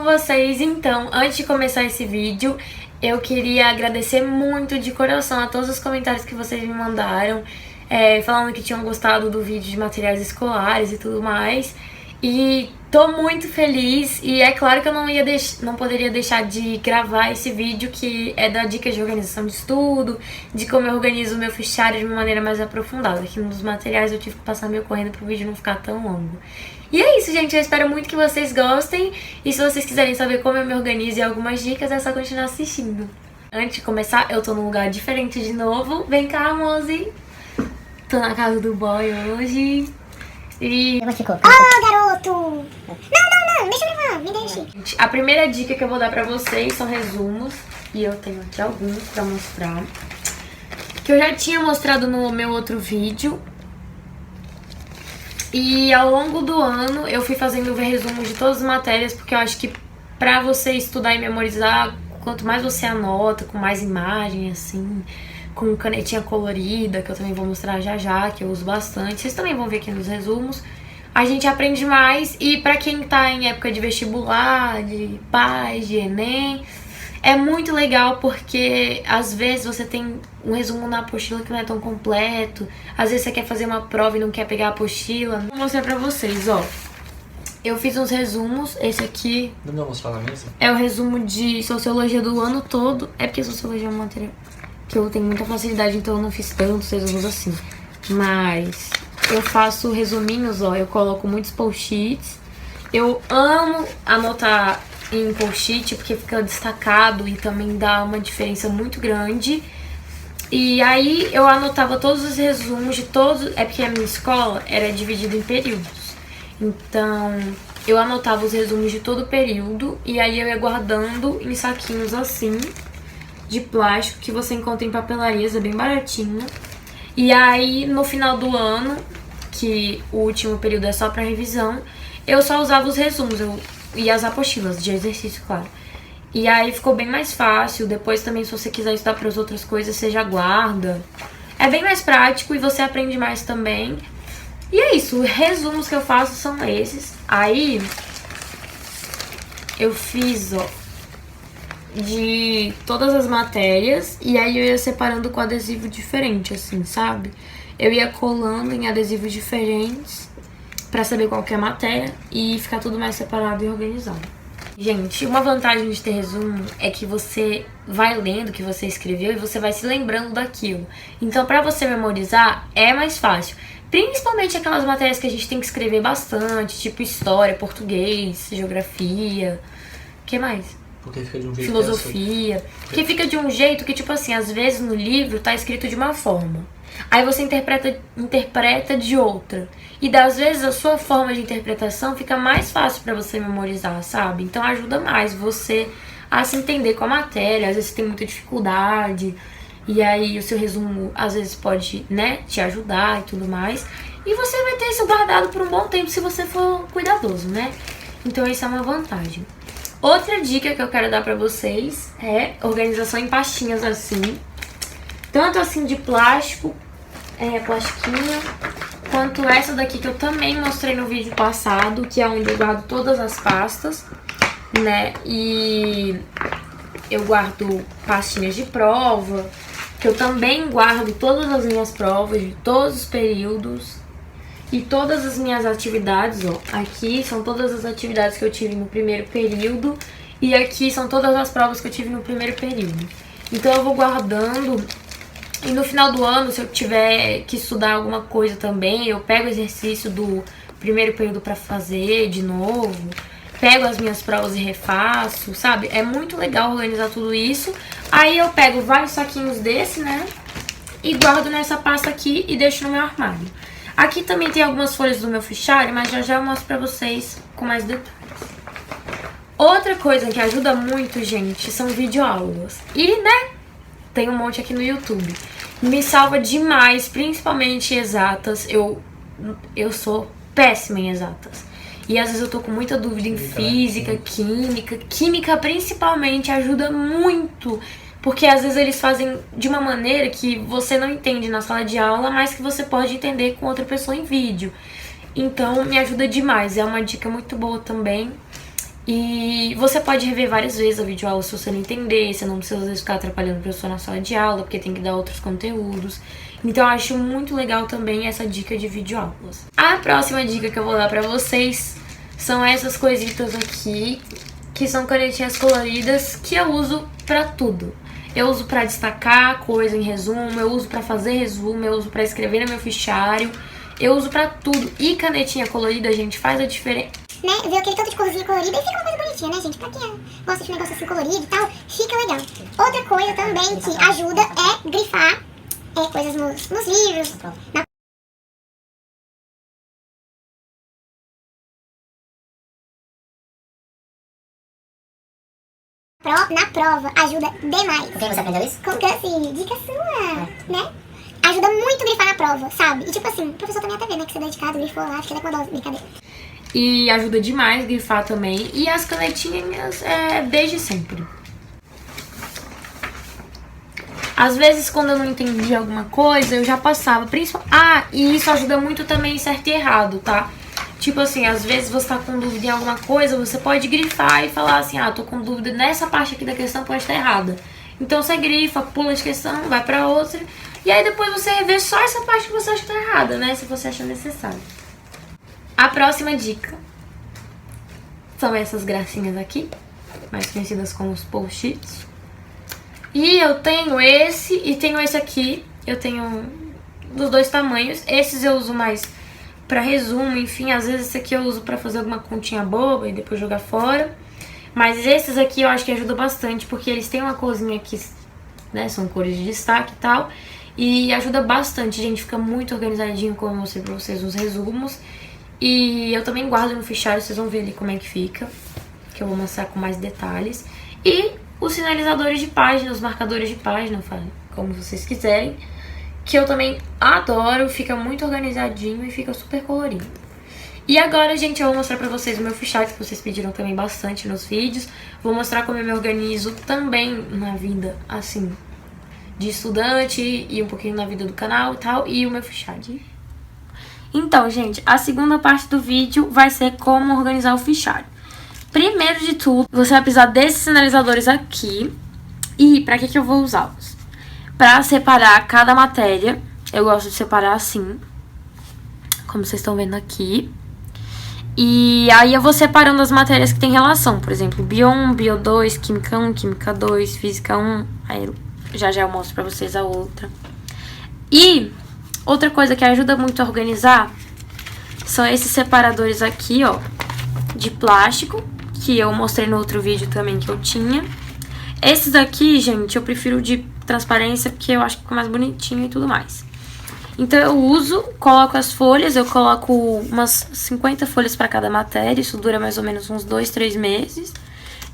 vocês? Então, antes de começar esse vídeo, eu queria agradecer muito de coração a todos os comentários que vocês me mandaram, falando que tinham gostado do vídeo de materiais escolares e tudo mais. E tô muito feliz, e é claro que eu não poderia deixar de gravar esse vídeo que é da dicas de organização de estudo, de como eu organizo o meu fichário de uma maneira mais aprofundada. Aqui nos materiais eu tive que passar meio correndo pro vídeo não ficar tão longo. E é isso, gente, eu espero muito que vocês gostem, e se vocês quiserem saber como eu me organizo e algumas dicas, é só continuar assistindo. Antes de começar, eu tô num lugar diferente de novo. Vem cá, Mozi! Tô na casa do boy hoje. E... garoto! Não, deixa eu levar, me deixe. A primeira dica que eu vou dar pra vocês são resumos. E eu tenho aqui alguns pra mostrar, que eu já tinha mostrado no meu outro vídeo. E ao longo do ano eu fui fazendo resumos de todas as matérias, porque eu acho que pra você estudar e memorizar, quanto mais você anota, com mais imagem, assim, com canetinha colorida, que eu também vou mostrar já, que eu uso bastante. Vocês também vão ver aqui nos resumos. A gente aprende mais, e pra quem tá em época de vestibular, de PAS, de Enem, é muito legal, porque às vezes você tem um resumo na apostila que não é tão completo. Às vezes você quer fazer uma prova e não quer pegar a apostila. Vou mostrar pra vocês, ó. Eu fiz uns resumos, esse aqui... Não vou mostrar na mesa? É o resumo de sociologia do ano todo. É porque sociologia é uma matéria que eu tenho muita facilidade, então eu não fiz tantos resumos assim. Mas eu faço resuminhos, ó, eu coloco muitos post-its. Eu amo anotar em post-it, porque fica destacado e também dá uma diferença muito grande. E aí eu anotava todos os resumos de todos... É porque a minha escola era dividida em períodos. Então eu anotava os resumos de todo o período, e aí eu ia guardando em saquinhos assim, de plástico, que você encontra em papelarias, é bem baratinho. E aí no final do ano, que o último período é só pra revisão, eu só usava os resumos e as apostilas de exercício, claro. E aí ficou bem mais fácil. Depois também, se você quiser estudar para as outras coisas, você já guarda. É bem mais prático e você aprende mais também. E é isso, os resumos que eu faço são esses. Aí eu fiz, ó, de todas as matérias, e aí eu ia separando com adesivo diferente, assim, sabe? Eu ia colando em adesivos diferentes pra saber qual que é a matéria e ficar tudo mais separado e organizado. Gente, uma vantagem de ter resumo é que você vai lendo o que você escreveu e você vai se lembrando daquilo. Então, pra você memorizar, é mais fácil. Principalmente aquelas matérias que a gente tem que escrever bastante, tipo história, português, geografia, o que mais? Porque fica de um jeito filosofia. Porque fica de um jeito que, tipo assim, às vezes no livro tá escrito de uma forma. Aí você interpreta de outra. E às vezes a sua forma de interpretação fica mais fácil pra você memorizar, sabe? Então ajuda mais você a se entender com a matéria. Às vezes você tem muita dificuldade, e aí o seu resumo às vezes pode, né, te ajudar e tudo mais. E você vai ter isso guardado por um bom tempo se você for cuidadoso, né? Então isso é uma vantagem. Outra dica que eu quero dar pra vocês é organização em pastinhas assim. Tanto assim de plástico, plastiquinho, quanto essa daqui que eu também mostrei no vídeo passado, que é onde eu guardo todas as pastas, né? E eu guardo pastinhas de prova, que eu também guardo todas as minhas provas de todos os períodos e todas as minhas atividades, ó. Aqui são todas as atividades que eu tive no primeiro período, e aqui são todas as provas que eu tive no primeiro período. Então eu vou guardando. E no final do ano, se eu tiver que estudar alguma coisa também, eu pego o exercício do primeiro período pra fazer de novo, pego as minhas provas e refaço, sabe? É muito legal organizar tudo isso. Aí eu pego vários saquinhos desse, né? E guardo nessa pasta aqui e deixo no meu armário. Aqui também tem algumas folhas do meu fichário, mas já eu mostro pra vocês com mais detalhes. Outra coisa que ajuda muito, gente, são videoaulas. E, né, tem um monte aqui no YouTube. Me salva demais, principalmente exatas. Eu sou péssima em exatas. E às vezes eu tô com muita dúvida em física, química. Química, principalmente, ajuda muito. Porque às vezes eles fazem de uma maneira que você não entende na sala de aula, mas que você pode entender com outra pessoa em vídeo. Então, me ajuda demais. É uma dica muito boa também. E você pode rever várias vezes a videoaula se você não entender, você não precisa às vezes ficar atrapalhando o professor na sala de aula, porque tem que dar outros conteúdos. Então eu acho muito legal também essa dica de videoaulas. A próxima dica que eu vou dar pra vocês são essas coisitas aqui, que são canetinhas coloridas que eu uso pra tudo. Eu uso pra destacar coisa em resumo, eu uso pra fazer resumo, eu uso pra escrever no meu fichário, eu uso pra tudo. E canetinha colorida, gente, faz a diferença. Né, ver aquele tanto de corzinha colorida e fica uma coisa bonitinha, né, gente? Pra quem gosta de um negócio assim colorido e tal, fica legal. Outra coisa também que ajuda é grifar coisas nos livros, na prova, ajuda demais. Com quem você aprendeu isso? Com assim, dica sua, né? Ajuda muito grifar na prova, sabe? E tipo assim, o professor também até vê, né, que você é dedicado, grifou lá, fica até com uma dose, brincadeira. E ajuda demais grifar também. E as canetinhas desde sempre. Às vezes, quando eu não entendi alguma coisa, eu já passava. E isso ajuda muito também em certo e errado, tá? Tipo assim, às vezes você tá com dúvida em alguma coisa, você pode grifar e falar assim, tô com dúvida nessa parte aqui da questão, pode estar errada. Então você grifa, pula de questão, vai pra outra. E aí depois você revê só essa parte que você acha que tá errada, né? Se você achar necessário. A próxima dica são essas gracinhas aqui, mais conhecidas como os post-its. E eu tenho esse e tenho esse aqui. Eu tenho dos dois tamanhos. Esses eu uso mais pra resumo, enfim. Às vezes esse aqui eu uso pra fazer alguma continha boba e depois jogar fora. Mas esses aqui eu acho que ajudam bastante, porque eles têm uma corzinha aqui, né? São cores de destaque e tal. E ajuda bastante, gente. Fica muito organizadinho, como eu mostrei pra vocês nos resumos. E eu também guardo no fichário, vocês vão ver ali como é que fica, que eu vou mostrar com mais detalhes. E os sinalizadores de página, os marcadores de página, como vocês quiserem, que eu também adoro, fica muito organizadinho e fica super colorido. E agora, gente, eu vou mostrar pra vocês o meu fichário, que vocês pediram também bastante nos vídeos. Vou mostrar como eu me organizo também na vida, assim, de estudante e um pouquinho na vida do canal e tal, e o meu fichário. Então, gente, a segunda parte do vídeo vai ser como organizar o fichário. Primeiro de tudo, você vai precisar desses sinalizadores aqui. E pra que eu vou usá-los? Pra separar cada matéria. Eu gosto de separar assim, como vocês estão vendo aqui. E aí eu vou separando as matérias que tem relação. Por exemplo, Bio 1, Bio 2, Química 1, Química 2, Física 1. Aí já eu mostro pra vocês a outra. E outra coisa que ajuda muito a organizar são esses separadores aqui, ó, de plástico, que eu mostrei no outro vídeo também que eu tinha. Esses aqui, gente, eu prefiro de transparência porque eu acho que fica mais bonitinho e tudo mais. Então eu uso, coloco as folhas, eu coloco umas 50 folhas para cada matéria, isso dura mais ou menos uns 2, 3 meses.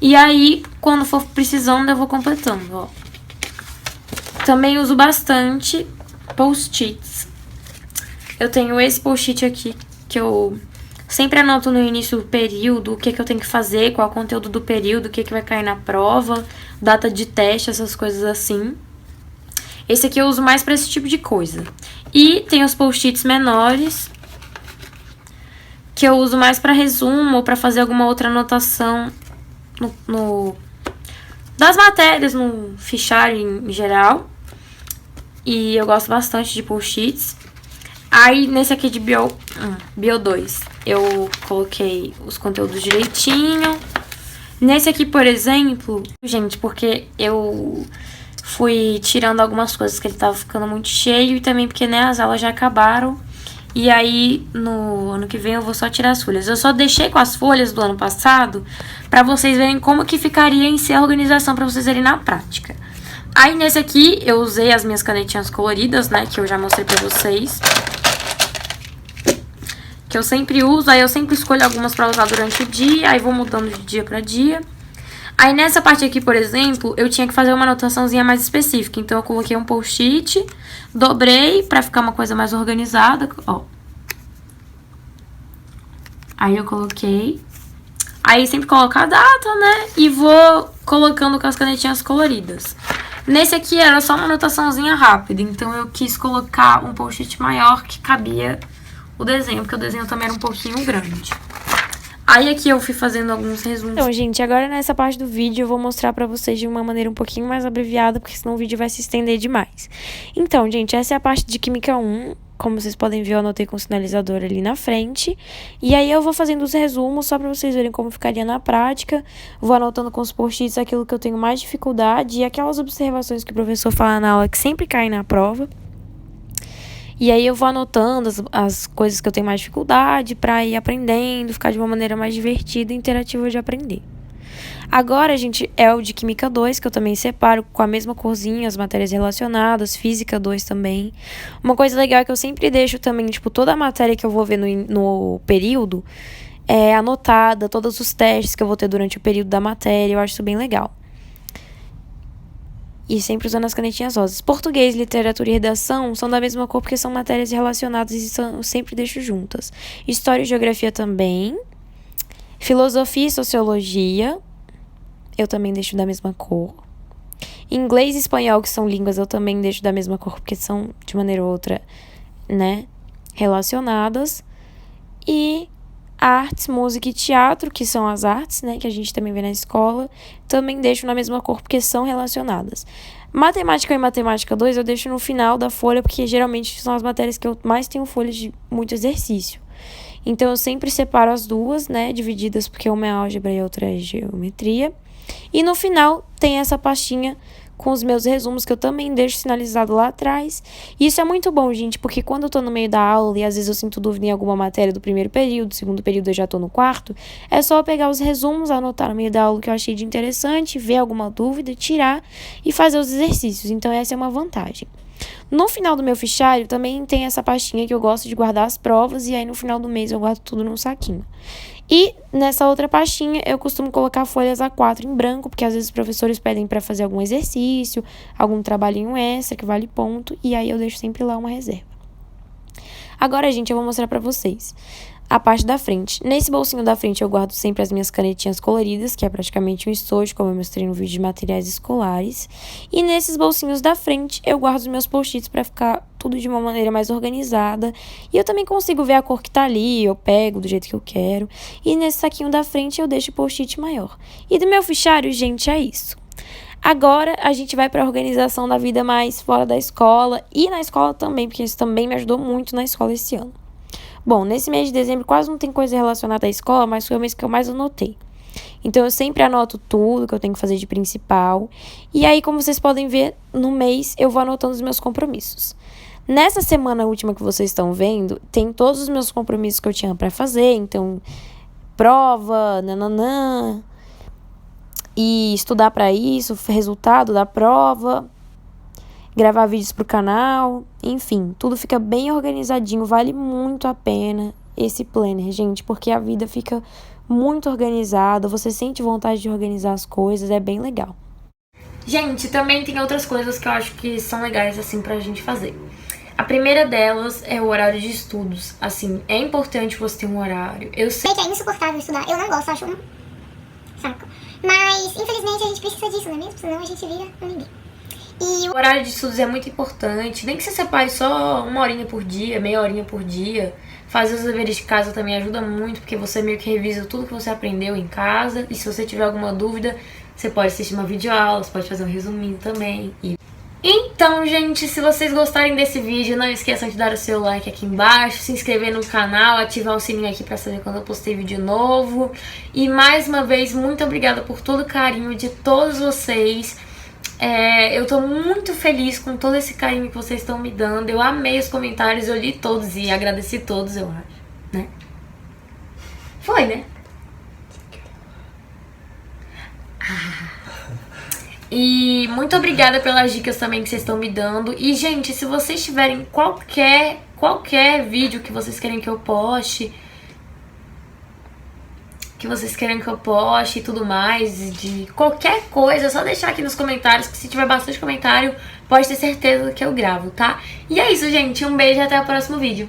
E aí, quando for precisando, eu vou completando, ó. Também uso bastante post-its. Eu tenho esse post-it aqui, que eu sempre anoto no início do período, o que eu tenho que fazer, qual é o conteúdo do período, o que vai cair na prova, data de teste, essas coisas assim. Esse aqui eu uso mais pra esse tipo de coisa. E tem os post-its menores, que eu uso mais pra resumo ou pra fazer alguma outra anotação das matérias, no fichário em geral. E eu gosto bastante de post-its. Aí, nesse aqui de Bio 2, eu coloquei os conteúdos direitinho. Nesse aqui, por exemplo, gente, porque eu fui tirando algumas coisas que ele tava ficando muito cheio. E também porque, né, as aulas já acabaram. E aí, no ano que vem, eu vou só tirar as folhas. Eu só deixei com as folhas do ano passado pra vocês verem como que ficaria em si a organização, pra vocês verem na prática. Aí, nesse aqui, eu usei as minhas canetinhas coloridas, né, que eu já mostrei pra vocês. Que eu sempre uso, aí eu sempre escolho algumas pra usar durante o dia, aí vou mudando de dia pra dia. Aí, nessa parte aqui, por exemplo, eu tinha que fazer uma anotaçãozinha mais específica. Então, eu coloquei um post-it, dobrei pra ficar uma coisa mais organizada, ó. Aí, eu coloquei. Aí, sempre coloco a data, né, e vou colocando com as canetinhas coloridas. Nesse aqui era só uma anotaçãozinha rápida, então eu quis colocar um post-it maior que cabia o desenho, porque o desenho também era um pouquinho grande. Aí aqui eu fui fazendo alguns resumos. Então, gente, agora nessa parte do vídeo eu vou mostrar pra vocês de uma maneira um pouquinho mais abreviada, porque senão o vídeo vai se estender demais. Então, gente, essa é a parte de Química 1. Como vocês podem ver, eu anotei com o sinalizador ali na frente. E aí eu vou fazendo os resumos só pra vocês verem como ficaria na prática. Vou anotando com os post-its aquilo que eu tenho mais dificuldade e aquelas observações que o professor fala na aula que sempre caem na prova. E aí eu vou anotando as coisas que eu tenho mais dificuldade pra ir aprendendo, ficar de uma maneira mais divertida e interativa de aprender. Agora, gente, é o de Química 2, que eu também separo com a mesma corzinha, as matérias relacionadas, Física 2 também. Uma coisa legal é que eu sempre deixo também, tipo, toda a matéria que eu vou ver no período anotada, todos os testes que eu vou ter durante o período da matéria, eu acho isso bem legal. E sempre usando as canetinhas rosas. Português, literatura e redação são da mesma cor porque são matérias relacionadas e eu sempre deixo juntas. História e geografia também. Filosofia e sociologia, eu também deixo da mesma cor. Inglês e espanhol, que são línguas, eu também deixo da mesma cor, porque são, de maneira ou outra, né, relacionadas. E artes, música e teatro, que são as artes, né, que a gente também vê na escola, também deixo na mesma cor, porque são relacionadas. Matemática e matemática 2 eu deixo no final da folha, porque geralmente são as matérias que eu mais tenho folhas de muito exercício. Então, eu sempre separo as duas, né, divididas, porque uma é álgebra e a outra é geometria. E no final tem essa pastinha com os meus resumos que eu também deixo sinalizado lá atrás. E isso é muito bom, gente, porque quando eu tô no meio da aula e às vezes eu sinto dúvida em alguma matéria do primeiro período, do segundo período eu já tô no quarto, é só eu pegar os resumos, anotar no meio da aula o que eu achei de interessante, ver alguma dúvida, tirar e fazer os exercícios. Então essa é uma vantagem. No final do meu fichário também tem essa pastinha que eu gosto de guardar as provas e aí no final do mês eu guardo tudo num saquinho. E nessa outra pastinha eu costumo colocar folhas A4 em branco, porque às vezes os professores pedem para fazer algum exercício, algum trabalhinho extra que vale ponto, e aí eu deixo sempre lá uma reserva. Agora, gente, eu vou mostrar para vocês a parte da frente. Nesse bolsinho da frente eu guardo sempre as minhas canetinhas coloridas, que é praticamente um estojo, como eu mostrei no vídeo de materiais escolares. E nesses bolsinhos da frente eu guardo os meus post-its para ficar tudo de uma maneira mais organizada. E eu também consigo ver a cor que tá ali, eu pego do jeito que eu quero. E nesse saquinho da frente eu deixo o post-it maior. E do meu fichário, gente, é isso. Agora a gente vai para a organização da vida mais fora da escola e na escola também, porque isso também me ajudou muito na escola esse ano. Bom, nesse mês de dezembro quase não tem coisa relacionada à escola, mas foi o mês que eu mais anotei. Então, eu sempre anoto tudo que eu tenho que fazer de principal. E aí, como vocês podem ver, no mês eu vou anotando os meus compromissos. Nessa semana última que vocês estão vendo, tem todos os meus compromissos que eu tinha pra fazer. Então, prova, nananã, e estudar pra isso, resultado da prova, gravar vídeos pro canal, enfim, tudo fica bem organizadinho, vale muito a pena esse planner, gente, porque a vida fica muito organizada, você sente vontade de organizar as coisas, é bem legal. Gente, também tem outras coisas que eu acho que são legais, assim, pra gente fazer. A primeira delas é o horário de estudos. Assim, é importante você ter um horário. Eu sei que é insuportável estudar, eu não gosto, acho um saco. Mas, infelizmente, a gente precisa disso, não é mesmo? Senão a gente vira um ninguém. E o horário de estudos é muito importante. Nem que você separe só uma horinha por dia, meia horinha por dia. Fazer os deveres de casa também ajuda muito, porque você meio que revisa tudo que você aprendeu em casa. E se você tiver alguma dúvida, você pode assistir uma videoaula, você pode fazer um resuminho também. Então, gente, se vocês gostarem desse vídeo, não esqueçam de dar o seu like aqui embaixo, se inscrever no canal, ativar o sininho aqui pra saber quando eu postei vídeo novo. E mais uma vez, muito obrigada por todo o carinho de todos vocês. Eu tô muito feliz com todo esse carinho que vocês estão me dando. Eu amei os comentários, eu li todos e agradeci todos, eu acho, né? Foi, né? E muito obrigada pelas dicas também que vocês estão me dando. E, gente, se vocês tiverem qualquer vídeo que vocês querem que eu poste, e tudo mais, de qualquer coisa, é só deixar aqui nos comentários, que se tiver bastante comentário, pode ter certeza que eu gravo, tá? E é isso, gente. Um beijo e até o próximo vídeo.